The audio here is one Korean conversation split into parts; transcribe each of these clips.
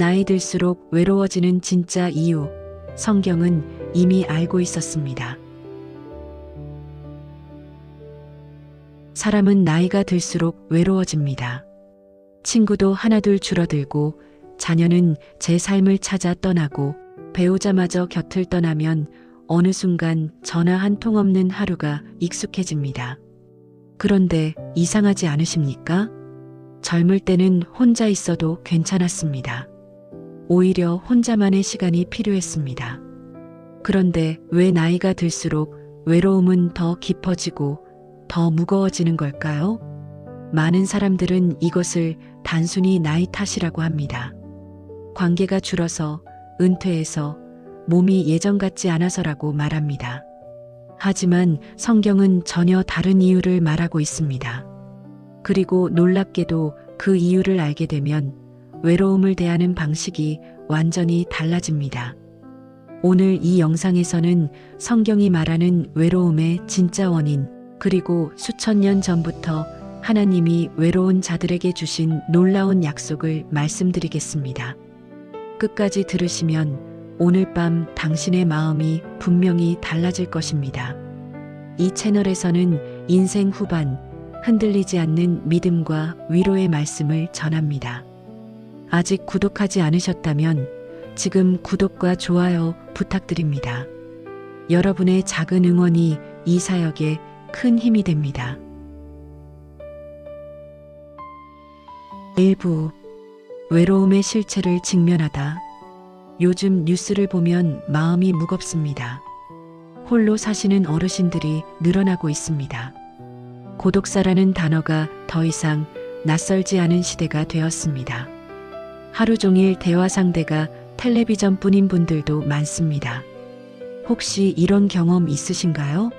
나이 들수록 외로워지는 진짜 이유, 성경은 이미 알고 있었습니다. 사람은 나이가 들수록 외로워집니다. 친구도 하나둘 줄어들고 자녀는 제 삶을 찾아 떠나고 배우자마저 곁을 떠나면 어느 순간 전화 한 통 없는 하루가 익숙해집니다. 그런데 이상하지 않으십니까? 젊을 때는 혼자 있어도 괜찮았습니다. 오히려 혼자만의 시간이 필요했습니다. 그런데 왜 나이가 들수록 외로움은 더 깊어지고 더 무거워지는 걸까요? 많은 사람들은 이것을 단순히 나이 탓이라고 합니다. 관계가 줄어서, 은퇴해서, 몸이 예전 같지 않아서라고 말합니다. 하지만 성경은 전혀 다른 이유를 말하고 있습니다. 그리고 놀랍게도 그 이유를 알게 되면 외로움을 대하는 방식이 완전히 달라집니다. 오늘 이 영상에서는 성경이 말하는 외로움의 진짜 원인, 그리고 수천 년 전부터 하나님이 외로운 자들에게 주신 놀라운 약속을 말씀드리겠습니다. 끝까지 들으시면 오늘 밤 당신의 마음이 분명히 달라질 것입니다. 이 채널에서는 인생 후반, 흔들리지 않는 믿음과 위로의 말씀을 전합니다. 아직 구독하지 않으셨다면 지금 구독과 좋아요 부탁드립니다. 여러분의 작은 응원이 이 사역에 큰 힘이 됩니다. 일부 외로움의 실체를 직면하다. 요즘 뉴스를 보면 마음이 무겁습니다. 홀로 사시는 어르신들이 늘어나고 있습니다. 고독사라는 단어가 더 이상 낯설지 않은 시대가 되었습니다. 하루 종일 대화 상대가 텔레비전뿐인 분들도 많습니다. 혹시 이런 경험 있으신가요?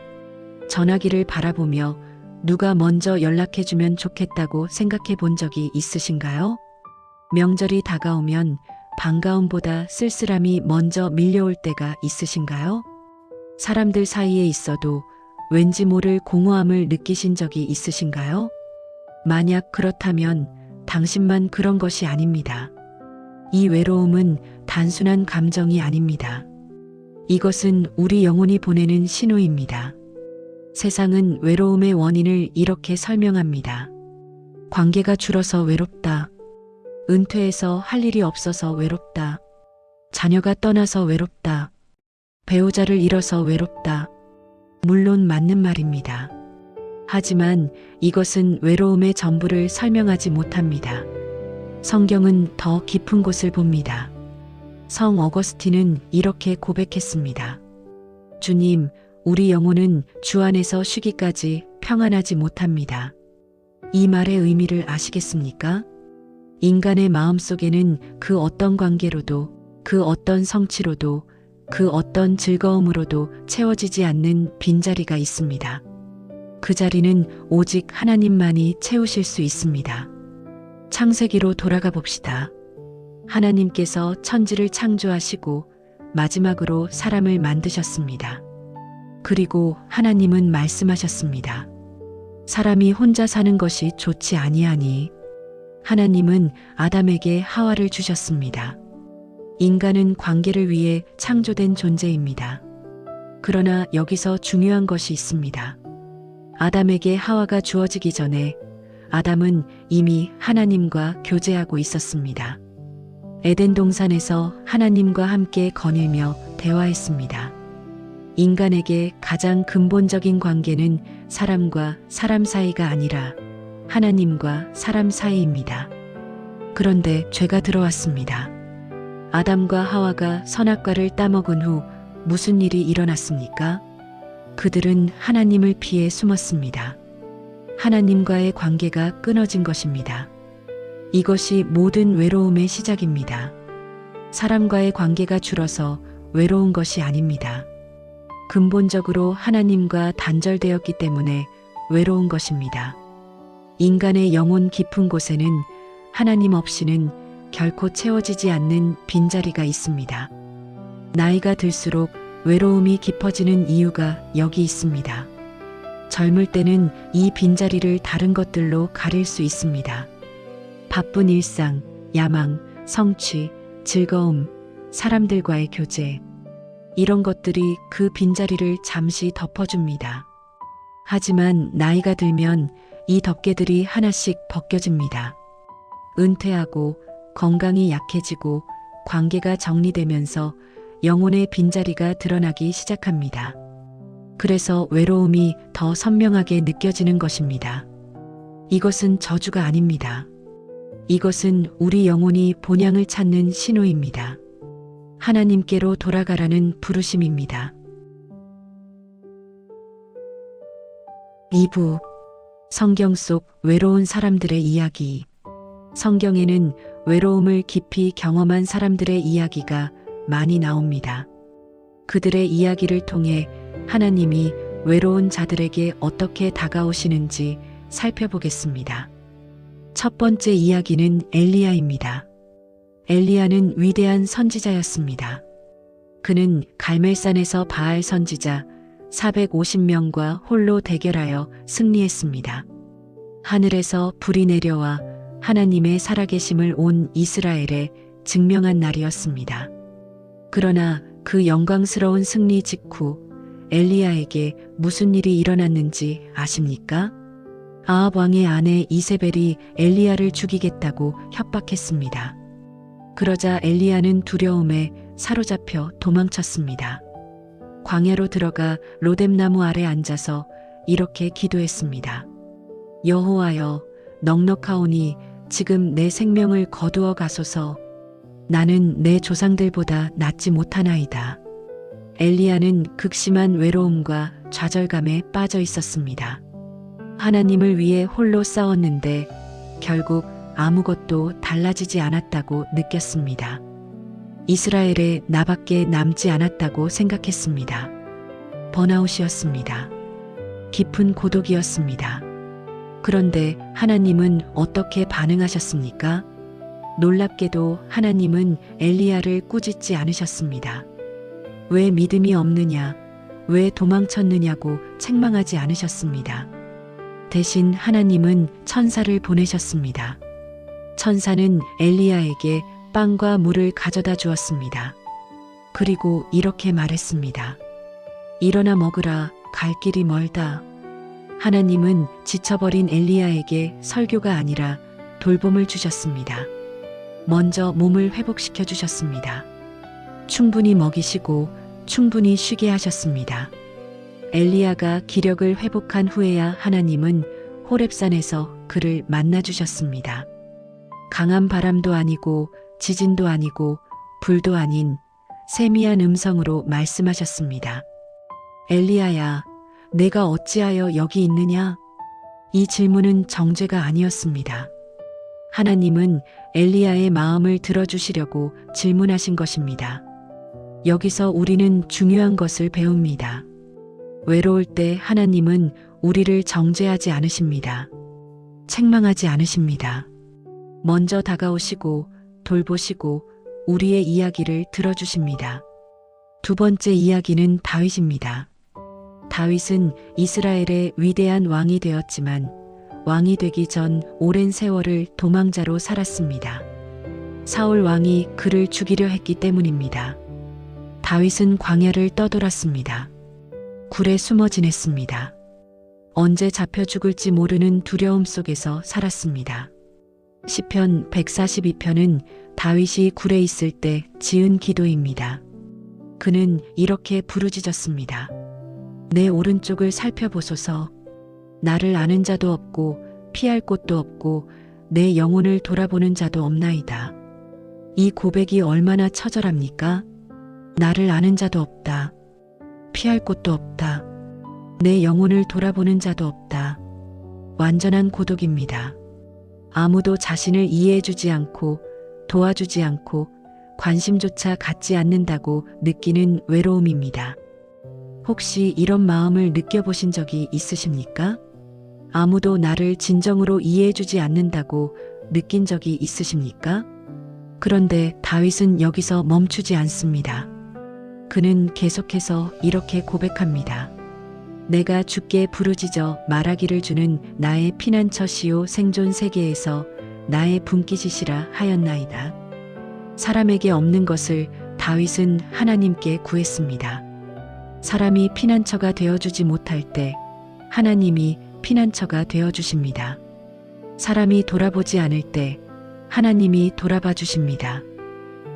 전화기를 바라보며 누가 먼저 연락해주면 좋겠다고 생각해 본 적이 있으신가요? 명절이 다가오면 반가움보다 쓸쓸함이 먼저 밀려올 때가 있으신가요? 사람들 사이에 있어도 왠지 모를 공허함을 느끼신 적이 있으신가요? 만약 그렇다면 당신만 그런 것이 아닙니다. 이 외로움은 단순한 감정이 아닙니다. 이것은 우리 영혼이 보내는 신호입니다. 세상은 외로움의 원인을 이렇게 설명합니다. 관계가 줄어서 외롭다. 은퇴해서 할 일이 없어서 외롭다. 자녀가 떠나서 외롭다. 배우자를 잃어서 외롭다. 물론 맞는 말입니다. 하지만 이것은 외로움의 전부를 설명하지 못합니다. 성경은 더 깊은 곳을 봅니다. 성 어거스틴은 이렇게 고백했습니다. 주님, 우리 영혼은 주 안에서 쉬기까지 평안하지 못합니다. 이 말의 의미를 아시겠습니까? 인간의 마음속에는 그 어떤 관계로도, 그 어떤 성취로도, 그 어떤 즐거움으로도 채워지지 않는 빈자리가 있습니다. 그 자리는 오직 하나님만이 채우실 수 있습니다. 창세기로 돌아가 봅시다. 하나님께서 천지를 창조하시고 마지막으로 사람을 만드셨습니다. 그리고 하나님은 말씀하셨습니다. 사람이 혼자 사는 것이 좋지 아니하니 하나님은 아담에게 하와를 주셨습니다. 인간은 관계를 위해 창조된 존재입니다. 그러나 여기서 중요한 것이 있습니다. 아담에게 하와가 주어지기 전에 아담은 이미 하나님과 교제하고 있었습니다. 에덴 동산에서 하나님과 함께 거닐며 대화했습니다. 인간에게 가장 근본적인 관계는 사람과 사람 사이가 아니라 하나님과 사람 사이입니다. 그런데 죄가 들어왔습니다. 아담과 하와가 선악과를 따먹은 후 무슨 일이 일어났습니까? 그들은 하나님을 피해 숨었습니다. 하나님과의 관계가 끊어진 것입니다. 이것이 모든 외로움의 시작입니다. 사람과의 관계가 줄어서 외로운 것이 아닙니다. 근본적으로 하나님과 단절되었기 때문에 외로운 것입니다. 인간의 영혼 깊은 곳에는 하나님 없이는 결코 채워지지 않는 빈자리가 있습니다. 나이가 들수록 외로움이 깊어지는 이유가 여기 있습니다. 젊을 때는 이 빈자리를 다른 것들로 가릴 수 있습니다. 바쁜 일상, 야망, 성취, 즐거움, 사람들과의 교제, 이런 것들이 그 빈자리를 잠시 덮어줍니다. 하지만 나이가 들면 이 덮개들이 하나씩 벗겨집니다. 은퇴하고 건강이 약해지고 관계가 정리되면서 영혼의 빈자리가 드러나기 시작합니다. 그래서 외로움이 더 선명하게 느껴지는 것입니다. 이것은 저주가 아닙니다. 이것은 우리 영혼이 본향을 찾는 신호입니다. 하나님께로 돌아가라는 부르심입니다. 2부 성경 속 외로운 사람들의 이야기. 성경에는 외로움을 깊이 경험한 사람들의 이야기가 많이 나옵니다. 그들의 이야기를 통해 하나님이 외로운 자들에게 어떻게 다가오시는지 살펴보겠습니다. 첫 번째 이야기는 엘리야입니다. 엘리야는 위대한 선지자였습니다. 그는 갈멜산에서 바알 선지자 450명과 홀로 대결하여 승리했습니다. 하늘에서 불이 내려와 하나님의 살아계심을 온 이스라엘에 증명한 날이었습니다. 그러나 그 영광스러운 승리 직후 엘리야에게 무슨 일이 일어났는지 아십니까? 아합 왕의 아내 이세벨이 엘리야를 죽이겠다고 협박했습니다. 그러자 엘리야는 두려움에 사로잡혀 도망쳤습니다. 광야로 들어가 로뎀나무 아래 앉아서 이렇게 기도했습니다. 여호와여, 넉넉하오니 지금 내 생명을 거두어 가소서. 나는 내 조상들보다 낫지 못하나이다. 엘리야는 극심한 외로움과 좌절감에 빠져 있었습니다. 하나님을 위해 홀로 싸웠는데 결국 아무것도 달라지지 않았다고 느꼈습니다. 이스라엘에 나밖에 남지 않았다고 생각했습니다. 번아웃이었습니다. 깊은 고독이었습니다. 그런데 하나님은 어떻게 반응하셨습니까? 놀랍게도 하나님은 엘리야를 꾸짖지 않으셨습니다. 왜 믿음이 없느냐, 왜 도망쳤느냐고 책망하지 않으셨습니다. 대신 하나님은 천사를 보내셨습니다. 천사는 엘리야에게 빵과 물을 가져다 주었습니다. 그리고 이렇게 말했습니다. 일어나 먹으라, 갈 길이 멀다. 하나님은 지쳐버린 엘리야에게 설교가 아니라 돌봄을 주셨습니다. 먼저 몸을 회복시켜 주셨습니다. 충분히 먹이시고 충분히 쉬게 하셨습니다. 엘리야가 기력을 회복한 후에야 하나님은 호렙산에서 그를 만나 주셨습니다. 강한 바람도 아니고 지진도 아니고 불도 아닌 세미한 음성으로 말씀하셨습니다. 엘리야야, 내가 어찌하여 여기 있느냐? 이 질문은 정죄가 아니었습니다. 하나님은 엘리야의 마음을 들어주시려고 질문하신 것입니다. 여기서 우리는 중요한 것을 배웁니다. 외로울 때 하나님은 우리를 정죄하지 않으십니다. 책망하지 않으십니다. 먼저 다가오시고 돌보시고 우리의 이야기를 들어주십니다. 두 번째 이야기는 다윗입니다. 다윗은 이스라엘의 위대한 왕이 되었지만 왕이 되기 전 오랜 세월을 도망자로 살았습니다. 사울 왕이 그를 죽이려 했기 때문입니다. 다윗은 광야를 떠돌았습니다. 굴에 숨어 지냈습니다. 언제 잡혀 죽을지 모르는 두려움 속에서 살았습니다. 시편 142편은 다윗이 굴에 있을 때 지은 기도입니다. 그는 이렇게 부르짖었습니다. 내 오른쪽을 살펴보소서. 나를 아는 자도 없고 피할 곳도 없고 내 영혼을 돌아보는 자도 없나이다. 이 고백이 얼마나 처절합니까? 나를 아는 자도 없다. 피할 곳도 없다. 내 영혼을 돌아보는 자도 없다. 완전한 고독입니다. 아무도 자신을 이해해주지 않고 도와주지 않고 관심조차 갖지 않는다고 느끼는 외로움입니다. 혹시 이런 마음을 느껴보신 적이 있으십니까? 아무도 나를 진정으로 이해해주지 않는다고 느낀 적이 있으십니까? 그런데 다윗은 여기서 멈추지 않습니다. 그는 계속해서 이렇게 고백합니다. 내가 주께 부르짖어 말하기를 주는 나의 피난처시요 생존 세계에서 나의 분깃이시라 하였나이다. 사람에게 없는 것을 다윗은 하나님께 구했습니다. 사람이 피난처가 되어주지 못할 때 하나님이 피난처가 되어주십니다. 사람이 돌아보지 않을 때 하나님이 돌아봐 주십니다.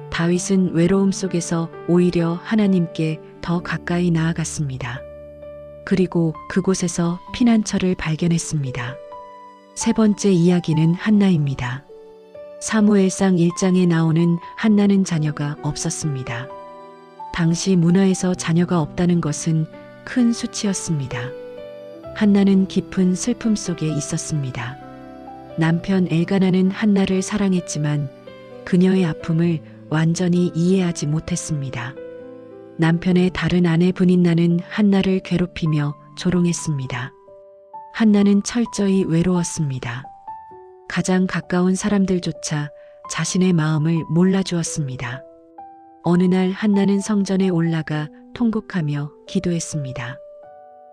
다윗은 외로움 속에서 오히려 하나님께 더 가까이 나아갔습니다. 그리고 그곳에서 피난처를 발견했습니다. 세 번째 이야기는 한나입니다. 사무엘상 1장에 나오는 한나는 자녀가 없었습니다. 당시 문화에서 자녀가 없다는 것은 큰 수치였습니다. 한나는 깊은 슬픔 속에 있었습니다. 남편 엘가나는 한나를 사랑했지만 그녀의 아픔을 완전히 이해하지 못했습니다. 남편의 다른 아내 분인나는 한나를 괴롭히며 조롱했습니다. 한나는 철저히 외로웠습니다. 가장 가까운 사람들조차 자신의 마음을 몰라주었습니다. 어느 날 한나는 성전에 올라가 통곡하며 기도했습니다.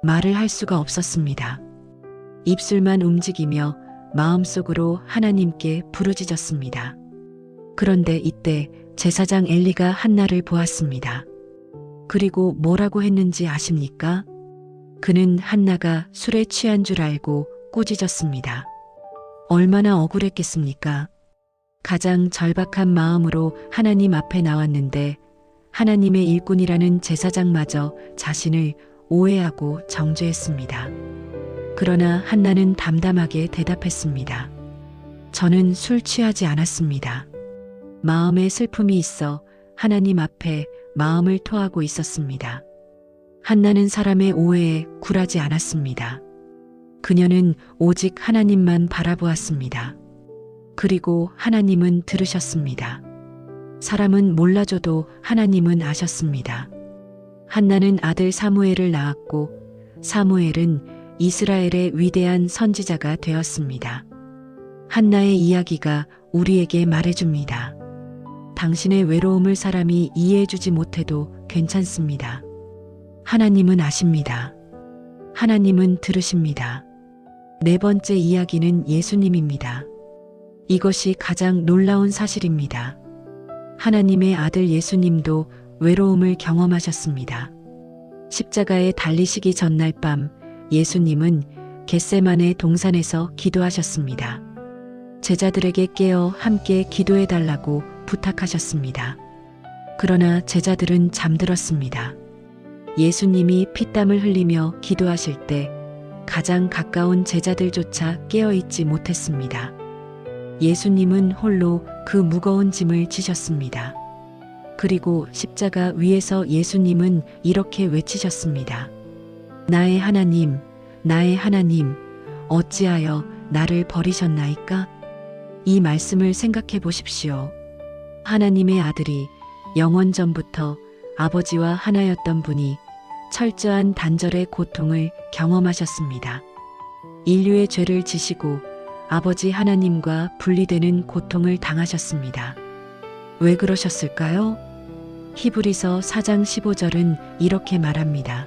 말을 할 수가 없었습니다. 입술만 움직이며 마음속으로 하나님께 부르짖었습니다. 그런데 이때 제사장 엘리가 한나를 보았습니다. 그리고 뭐라고 했는지 아십니까? 그는 한나가 술에 취한 줄 알고 꾸짖었습니다. 얼마나 억울했겠습니까? 가장 절박한 마음으로 하나님 앞에 나왔는데 하나님의 일꾼이라는 제사장마저 자신을 오해하고 정죄했습니다. 그러나 한나는 담담하게 대답했습니다. 저는 술 취하지 않았습니다. 마음에 슬픔이 있어 하나님 앞에 마음을 토하고 있었습니다. 한나는 사람의 오해에 굴하지 않았습니다. 그녀는 오직 하나님만 바라보았습니다. 그리고 하나님은 들으셨습니다. 사람은 몰라줘도 하나님은 아셨습니다. 한나는 아들 사무엘을 낳았고 사무엘은 이스라엘의 위대한 선지자가 되었습니다. 한나의 이야기가 우리에게 말해줍니다. 당신의 외로움을 사람이 이해해주지 못해도 괜찮습니다. 하나님은 아십니다. 하나님은 들으십니다. 네 번째 이야기는 예수님입니다. 이것이 가장 놀라운 사실입니다. 하나님의 아들 예수님도 외로움을 경험하셨습니다. 십자가에 달리시기 전날 밤 예수님은 겟세마네 동산에서 기도하셨습니다. 제자들에게 깨어 함께 기도해 달라고 부탁하셨습니다. 그러나 제자들은 잠들었습니다. 예수님이 피땀을 흘리며 기도하실 때 가장 가까운 제자들조차 깨어있지 못했습니다. 예수님은 홀로 그 무거운 짐을 지셨습니다. 그리고 십자가 위에서 예수님은 이렇게 외치셨습니다. 나의 하나님, 나의 하나님, 어찌하여 나를 버리셨나이까? 이 말씀을 생각해 보십시오. 하나님의 아들이 영원 전부터 아버지와 하나였던 분이 철저한 단절의 고통을 경험하셨습니다. 인류의 죄를 지시고 아버지 하나님과 분리되는 고통을 당하셨습니다. 왜 그러셨을까요? 히브리서 4장 15절은 이렇게 말합니다.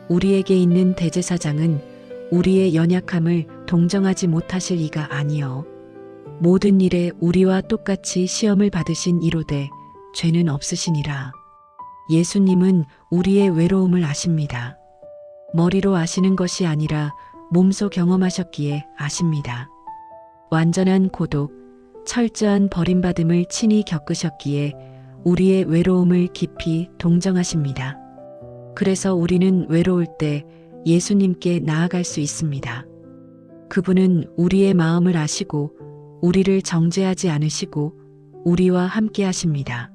우리에게 있는 대제사장은 우리의 연약함을 동정하지 못하실 이가 아니요 모든 일에 우리와 똑같이 시험을 받으신 이로되 죄는 없으시니라. 예수님은 우리의 외로움을 아십니다. 머리로 아시는 것이 아니라 몸소 경험하셨기에 아십니다. 완전한 고독, 철저한 버림받음을 친히 겪으셨기에 우리의 외로움을 깊이 동정하십니다. 그래서 우리는 외로울 때 예수님께 나아갈 수 있습니다. 그분은 우리의 마음을 아시고 우리를 정죄하지 않으시고 우리와 함께 하십니다.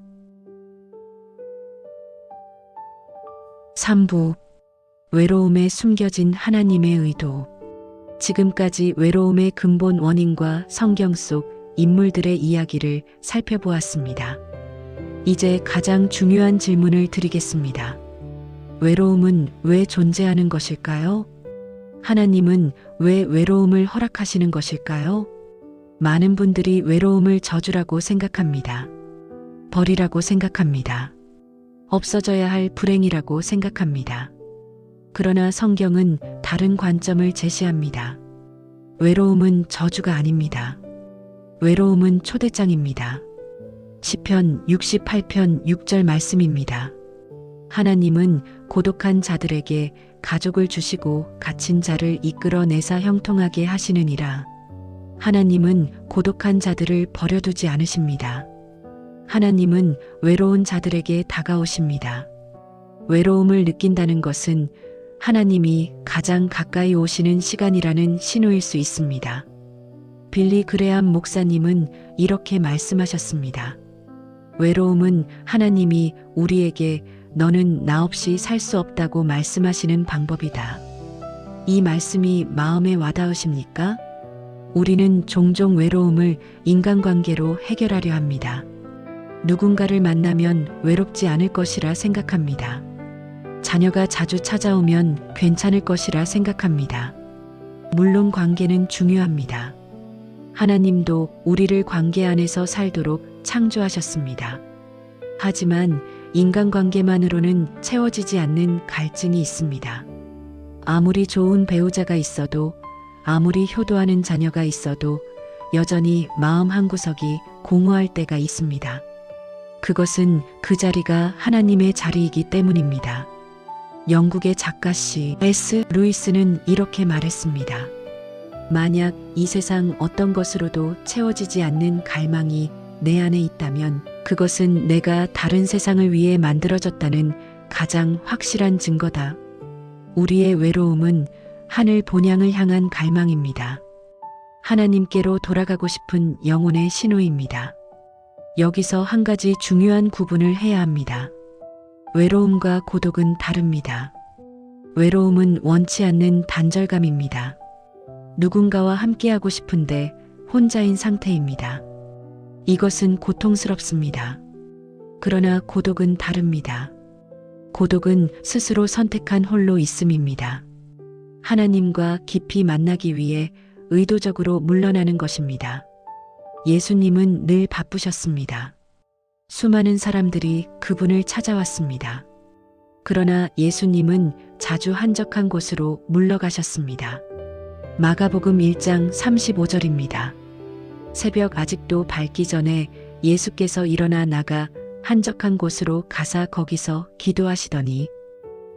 3부 외로움에 숨겨진 하나님의 의도. 지금까지 외로움의 근본 원인과 성경 속 인물들의 이야기를 살펴보았습니다. 이제 가장 중요한 질문을 드리겠습니다. 외로움은 왜 존재하는 것일까요? 하나님은 왜 외로움을 허락하시는 것일까요? 많은 분들이 외로움을 저주라고 생각합니다. 벌이라고 생각합니다. 없어져야 할 불행이라고 생각합니다. 그러나 성경은 다른 관점을 제시합니다. 외로움은 저주가 아닙니다. 외로움은 초대장입니다. 시편 68편 6절 말씀입니다. 하나님은 고독한 자들에게 가족을 주시고 갇힌 자를 이끌어내사 형통하게 하시느니라. 하나님은 고독한 자들을 버려두지 않으십니다. 하나님은 외로운 자들에게 다가오십니다. 외로움을 느낀다는 것은 하나님이 가장 가까이 오시는 시간이라는 신호일 수 있습니다. 빌리 그레암 목사님은 이렇게 말씀하셨습니다. 외로움은 하나님이 우리에게 너는 나 없이 살 수 없다고 말씀하시는 방법이다. 이 말씀이 마음에 와닿으십니까? 우리는 종종 외로움을 인간관계로 해결하려 합니다. 누군가를 만나면 외롭지 않을 것이라 생각합니다. 자녀가 자주 찾아오면 괜찮을 것이라 생각합니다. 물론 관계는 중요합니다. 하나님도 우리를 관계 안에서 살도록 창조하셨습니다. 하지만 인간관계만으로는 채워지지 않는 갈증이 있습니다. 아무리 좋은 배우자가 있어도, 아무리 효도하는 자녀가 있어도 여전히 마음 한구석이 공허할 때가 있습니다. 그것은 그 자리가 하나님의 자리이기 때문입니다. 영국의 작가 C.S. 루이스는 이렇게 말했습니다. 만약 이 세상 어떤 것으로도 채워지지 않는 갈망이 내 안에 있다면 그것은 내가 다른 세상을 위해 만들어졌다는 가장 확실한 증거다. 우리의 외로움은 하늘 본향을 향한 갈망입니다. 하나님께로 돌아가고 싶은 영혼의 신호입니다. 여기서 한 가지 중요한 구분을 해야 합니다. 외로움과 고독은 다릅니다. 외로움은 원치 않는 단절감입니다. 누군가와 함께하고 싶은데 혼자인 상태입니다. 이것은 고통스럽습니다. 그러나 고독은 다릅니다. 고독은 스스로 선택한 홀로 있음입니다. 하나님과 깊이 만나기 위해 의도적으로 물러나는 것입니다. 예수님은 늘 바쁘셨습니다. 수많은 사람들이 그분을 찾아왔습니다. 그러나 예수님은 자주 한적한 곳으로 물러가셨습니다. 마가복음 1장 35절입니다. 새벽 아직도 밝기 전에 예수께서 일어나 나가 한적한 곳으로 가사 거기서 기도하시더니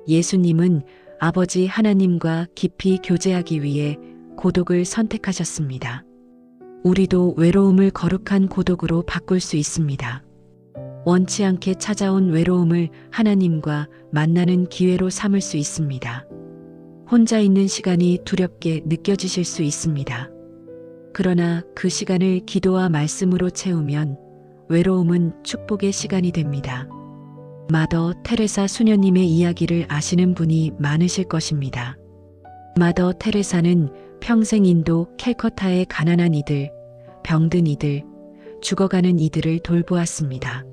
예수님은 아버지 하나님과 깊이 교제하기 위해 고독을 선택하셨습니다. 우리도 외로움을 거룩한 고독으로 바꿀 수 있습니다. 원치 않게 찾아온 외로움을 하나님과 만나는 기회로 삼을 수 있습니다. 혼자 있는 시간이 두렵게 느껴지실 수 있습니다. 그러나 그 시간을 기도와 말씀으로 채우면 외로움은 축복의 시간이 됩니다. 마더 테레사 수녀님의 이야기를 아시는 분이 많으실 것입니다. 마더 테레사는 평생 인도 캘커타의 가난한 이들, 병든 이들, 죽어가는 이들을 돌보았습니다.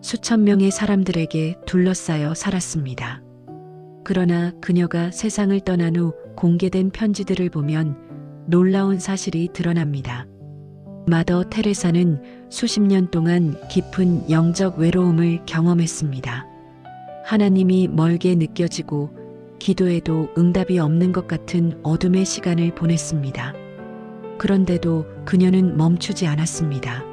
수천 명의 사람들에게 둘러싸여 살았습니다. 그러나 그녀가 세상을 떠난 후 공개된 편지들을 보면 놀라운 사실이 드러납니다. 마더 테레사는 수십 년 동안 깊은 영적 외로움을 경험했습니다. 하나님이 멀게 느껴지고 기도해도 응답이 없는 것 같은 어둠의 시간을 보냈습니다. 그런데도 그녀는 멈추지 않았습니다.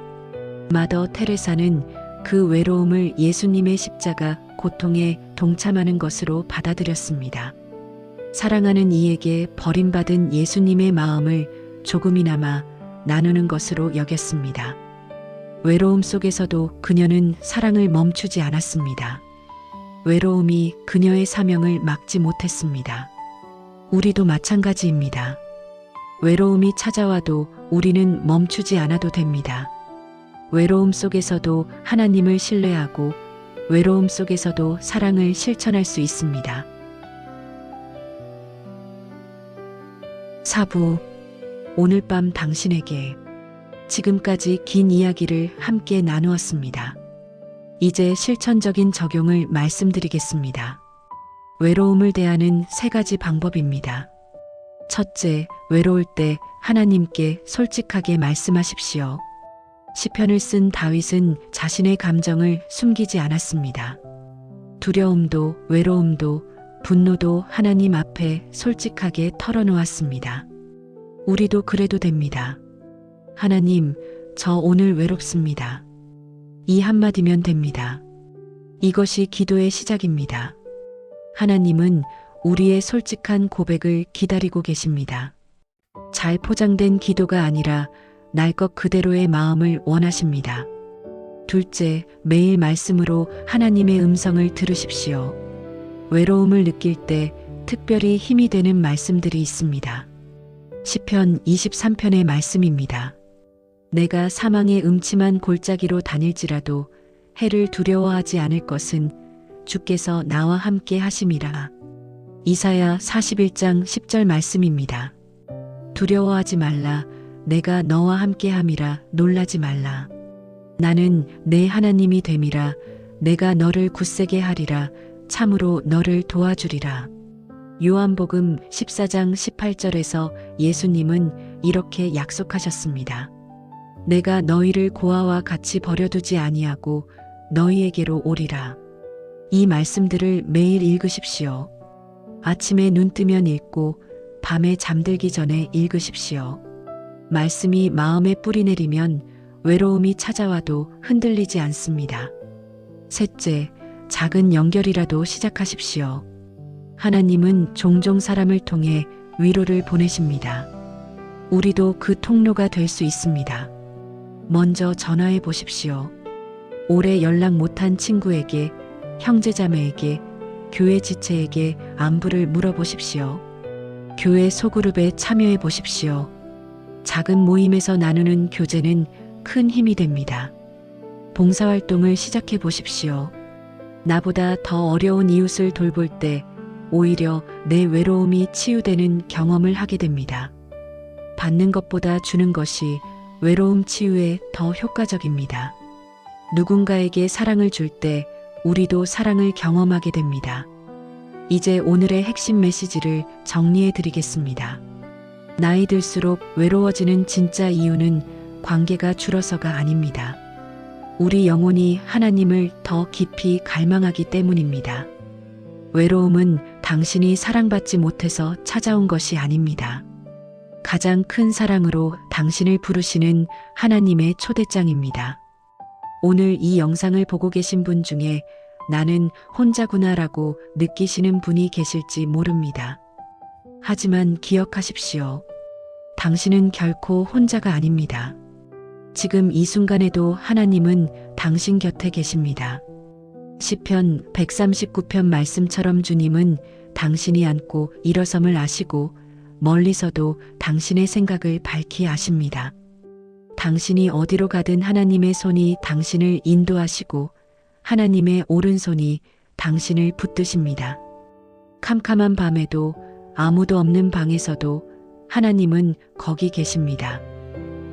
마더 테레사는 그 외로움을 예수님의 십자가 고통에 동참하는 것으로 받아들였습니다. 사랑하는 이에게 버림받은 예수님의 마음을 조금이나마 나누는 것으로 여겼습니다. 외로움 속에서도 그녀는 사랑을 멈추지 않았습니다. 외로움이 그녀의 사명을 막지 못했습니다. 우리도 마찬가지입니다. 외로움이 찾아와도 우리는 멈추지 않아도 됩니다. 외로움 속에서도 하나님을 신뢰하고 외로움 속에서도 사랑을 실천할 수 있습니다. 4부 오늘 밤 당신에게 지금까지 긴 이야기를 함께 나누었습니다. 이제 실천적인 적용을 말씀드리겠습니다. 외로움을 대하는 3가지 방법입니다. 첫째, 외로울 때 하나님께 솔직하게 말씀하십시오. 시편을 쓴 다윗은 자신의 감정을 숨기지 않았습니다. 두려움도 외로움도 분노도 하나님 앞에 솔직하게 털어놓았습니다. 우리도 그래도 됩니다. 하나님, 저 오늘 외롭습니다. 이 한마디면 됩니다. 이것이 기도의 시작입니다. 하나님은 우리의 솔직한 고백을 기다리고 계십니다. 잘 포장된 기도가 아니라 날 것 그대로의 마음을 원하십니다. 둘째, 매일 말씀으로 하나님의 음성을 들으십시오. 외로움을 느낄 때 특별히 힘이 되는 말씀들이 있습니다. 시편 23편의 말씀입니다. 내가 사망의 음침한 골짜기로 다닐지라도 해를 두려워하지 않을 것은 주께서 나와 함께 하심이라. 이사야 41장 10절 말씀입니다. 두려워하지 말라. 내가 너와 함께 함이라. 놀라지 말라. 나는 내 하나님이 됨이라. 내가 너를 굳세게 하리라. 참으로 너를 도와주리라. 요한복음 14장 18절에서 예수님은 이렇게 약속하셨습니다. 내가 너희를 고아와 같이 버려두지 아니하고 너희에게로 오리라. 이 말씀들을 매일 읽으십시오. 아침에 눈 뜨면 읽고 밤에 잠들기 전에 읽으십시오. 말씀이 마음에 뿌리 내리면 외로움이 찾아와도 흔들리지 않습니다. 셋째, 작은 연결이라도 시작하십시오. 하나님은 종종 사람을 통해 위로를 보내십니다. 우리도 그 통로가 될 수 있습니다. 먼저 전화해 보십시오. 오래 연락 못한 친구에게, 형제자매에게, 교회 지체에게 안부를 물어보십시오. 교회 소그룹에 참여해 보십시오. 작은 모임에서 나누는 교제는 큰 힘이 됩니다. 봉사활동을 시작해 보십시오. 나보다 더 어려운 이웃을 돌볼 때 오히려 내 외로움이 치유되는 경험을 하게 됩니다. 받는 것보다 주는 것이 외로움 치유에 더 효과적입니다. 누군가에게 사랑을 줄 때 우리도 사랑을 경험하게 됩니다. 이제 오늘의 핵심 메시지를 정리해 드리겠습니다. 나이 들수록 외로워지는 진짜 이유는 관계가 줄어서가 아닙니다. 우리 영혼이 하나님을 더 깊이 갈망하기 때문입니다. 외로움은 당신이 사랑받지 못해서 찾아온 것이 아닙니다. 가장 큰 사랑으로 당신을 부르시는 하나님의 초대장입니다. 오늘 이 영상을 보고 계신 분 중에 나는 혼자구나라고 느끼시는 분이 계실지 모릅니다. 하지만 기억하십시오. 당신은 결코 혼자가 아닙니다. 지금 이 순간에도 하나님은 당신 곁에 계십니다. 시편 139편 말씀처럼 주님은 당신이 앉고 일어섬을 아시고 멀리서도 당신의 생각을 밝히 아십니다. 당신이 어디로 가든 하나님의 손이 당신을 인도하시고 하나님의 오른손이 당신을 붙드십니다. 캄캄한 밤에도 아무도 없는 방에서도 하나님은 거기 계십니다.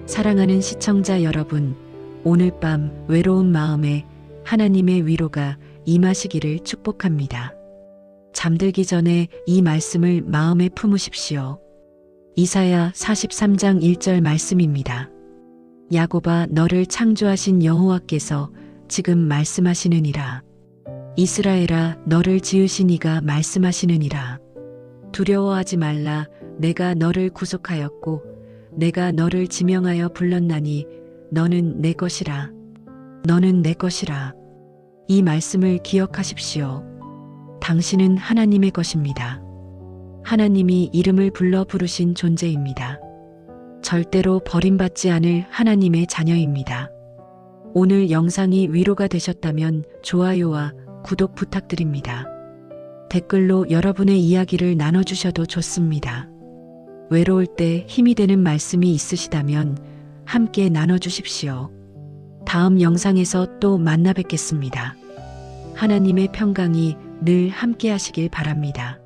사랑하는 시청자 여러분, 오늘 밤 외로운 마음에 하나님의 위로가 임하시기를 축복합니다. 잠들기 전에 이 말씀을 마음에 품으십시오. 이사야 43장 1절 말씀입니다. 야곱아, 너를 창조하신 여호와께서 지금 말씀하시느니라. 이스라엘아, 너를 지으신 이가 말씀하시느니라. 두려워하지 말라. 내가 너를 구속하였고 내가 너를 지명하여 불렀나니 너는 내 것이라. 너는 내 것이라. 이 말씀을 기억하십시오. 당신은 하나님의 것입니다. 하나님이 이름을 불러 부르신 존재입니다. 절대로 버림받지 않을 하나님의 자녀입니다. 오늘 영상이 위로가 되셨다면 좋아요와 구독 부탁드립니다. 댓글로 여러분의 이야기를 나눠주셔도 좋습니다. 외로울 때 힘이 되는 말씀이 있으시다면 함께 나눠주십시오. 다음 영상에서 또 만나 뵙겠습니다. 하나님의 평강이 늘 함께 하시길 바랍니다.